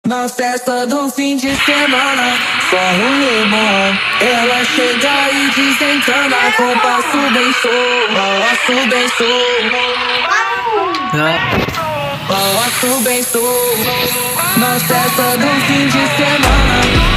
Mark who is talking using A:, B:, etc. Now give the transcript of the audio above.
A: Na festa do fim de semana, só rolê bom. Ela chega e desencana, compasso bem sou, balanço bem sou, balanço bem sou. Na festa do fim de semana.